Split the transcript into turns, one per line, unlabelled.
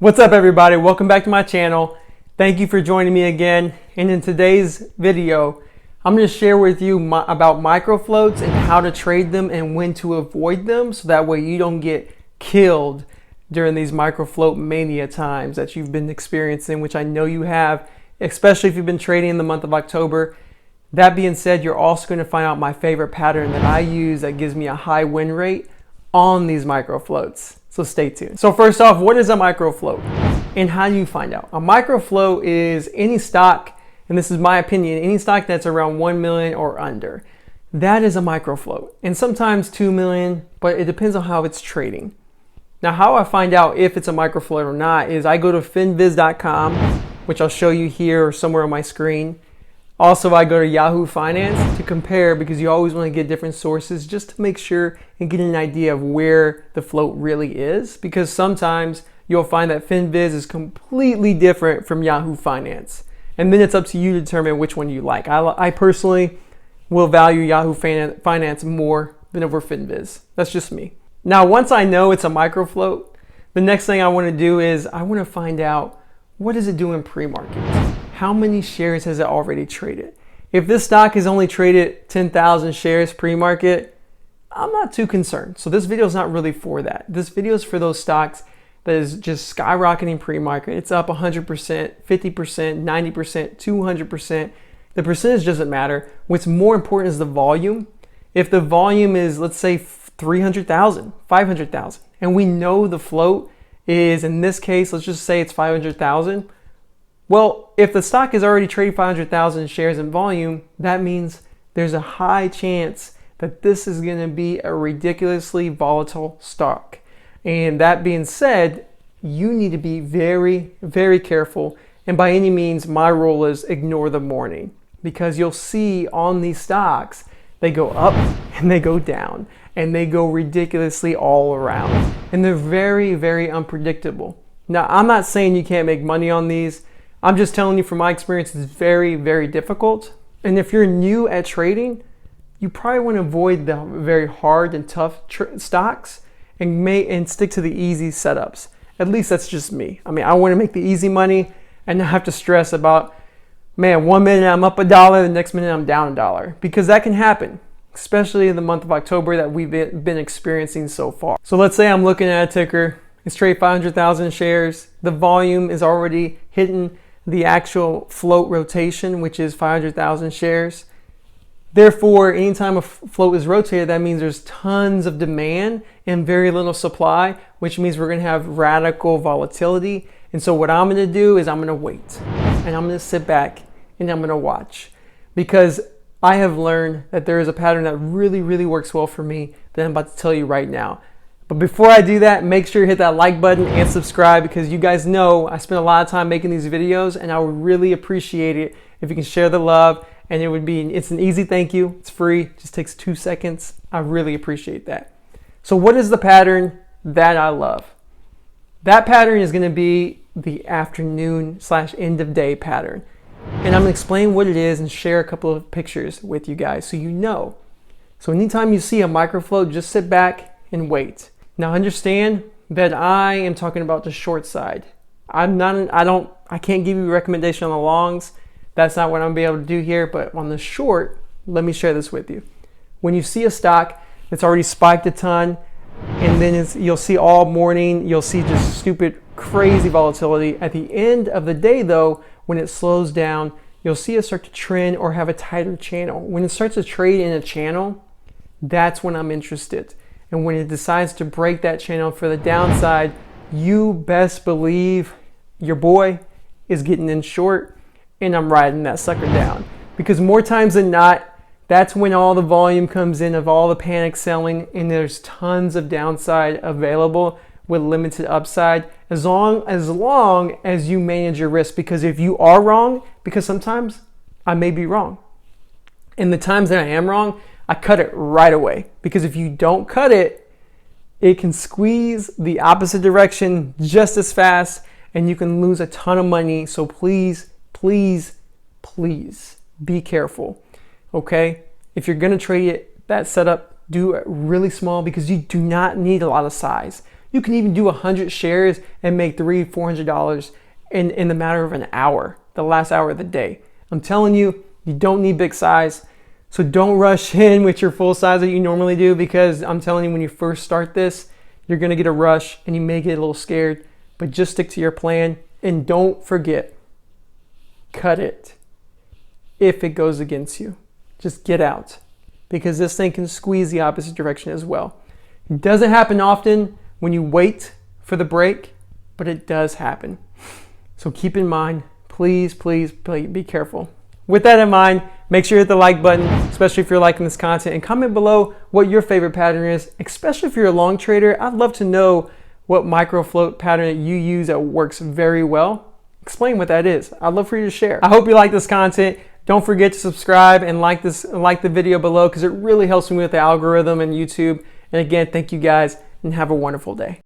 What's up, everybody? Welcome back to my channel. Thank you for joining me again. And in today's video, I'm going to share with you about micro floats and how to trade them and when to avoid them, so that way you don't get killed during these micro float mania times that you've been experiencing, which I know you have, especially if you've been trading in the month of October. That being said, you're also going to find out my favorite pattern that I use that gives me a high win rate on these micro floats. So stay tuned. So first off, what is a micro float and how do you find out? A micro float is any stock, and this is my opinion, any stock that's around 1 million or under. That is a micro float, and sometimes 2 million, but it depends on how it's trading. Now, how I find out if it's a micro float or not is I go to finviz.com, which I'll show you here or somewhere on my screen. Also, I go to Yahoo Finance to compare, because you always want to get different sources just to make sure and get an idea of where the float really is, because sometimes you'll find that FinViz is completely different from Yahoo Finance. And then it's up to you to determine which one you like. I personally will value Yahoo Finance more than over FinViz. That's just me. Now, once I know it's a micro float, the next thing I want to do is I want to find out, what does it do in pre-market? How many shares has it already traded? If this stock has only traded 10,000 shares pre-market, I'm not too concerned. So this video is not really for that. This video is for those stocks that is just skyrocketing pre-market. It's up 100%, 50%, 90%, 200%. The percentage doesn't matter. What's more important is the volume. If the volume is, let's say, 300,000, 500,000, and we know the float is, in this case, let's just say it's 500,000. Well, if the stock is already trading 500,000 shares in volume, that means there's a high chance that this is going to be a ridiculously volatile stock. And that being said, you need to be very, very careful. And by any means, my rule is ignore the morning, because you'll see on these stocks, they go up and they go down and they go ridiculously all around. And they're very, very unpredictable. Now, I'm not saying you can't make money on these. I'm just telling you from my experience, it's very, very difficult. And if you're new at trading, you probably want to avoid the very hard and tough stocks and stick to the easy setups. At least that's just me. I mean, I want to make the easy money and not have to stress about, man, 1 minute I'm up $1, the next minute I'm down $1, because that can happen, especially in the month of October that we've been experiencing so far. So let's say I'm looking at a ticker, it's trading 500,000 shares. The volume is already hitting the actual float rotation, which is 500,000 shares. Therefore, anytime a float is rotated, that means there's tons of demand and very little supply, which means we're going to have radical volatility. And so what I'm going to do is I'm going to wait, and I'm going to sit back and I'm going to watch, because I have learned that there is a pattern that really, really works well for me that I'm about to tell you right now. But before I do that, make sure you hit that like button and subscribe, because you guys know I spend a lot of time making these videos, and I would really appreciate it if you can share the love. And it's an easy thank you. It's free. It just takes 2 seconds. I really appreciate that. So what is the pattern that I love? That pattern is going to be the afternoon/end of day pattern. And I'm going to explain what it is and share a couple of pictures with you guys so you know. So anytime you see a micro float, just sit back and wait. Now understand that I am talking about the short side. I can't give you a recommendation on the longs. That's not what I'm gonna be able to do here, but on the short, let me share this with you. When you see a stock that's already spiked a ton, and then you'll see all morning, you'll see just stupid, crazy volatility. At the end of the day though, when it slows down, you'll see it start to trend or have a tighter channel. When it starts to trade in a channel, that's when I'm interested. And when it decides to break that channel for the downside, you best believe your boy is getting in short, and I'm riding that sucker down. Because more times than not, that's when all the volume comes in of all the panic selling, and there's tons of downside available with limited upside, as long as you manage your risk. Because if you are wrong, because sometimes I may be wrong, and the times that I am wrong, I cut it right away. Because if you don't cut it, it can squeeze the opposite direction just as fast, and you can lose a ton of money. So please, please, please be careful. Okay? If you're going to trade it, that setup, do it really small, because you do not need a lot of size. You can even do 100 shares and make $300-400 in the matter of an hour, the last hour of the day. I'm telling you, you don't need big size. So don't rush in with your full size that you normally do, because I'm telling you, when you first start this, you're gonna get a rush and you may get a little scared, but just stick to your plan and don't forget, cut it if it goes against you. Just get out, because this thing can squeeze the opposite direction as well. It doesn't happen often when you wait for the break, but it does happen. So keep in mind, please be careful. With that in mind, make sure you hit the like button, especially if you're liking this content, and comment below what your favorite pattern is, especially if you're a long trader. I'd love to know what micro float pattern that you use that works very well. Explain what that is. I'd love for you to share. I hope you like this content. Don't forget to subscribe and like the video below, because it really helps me with the algorithm and YouTube. And again, thank you guys, and have a wonderful day.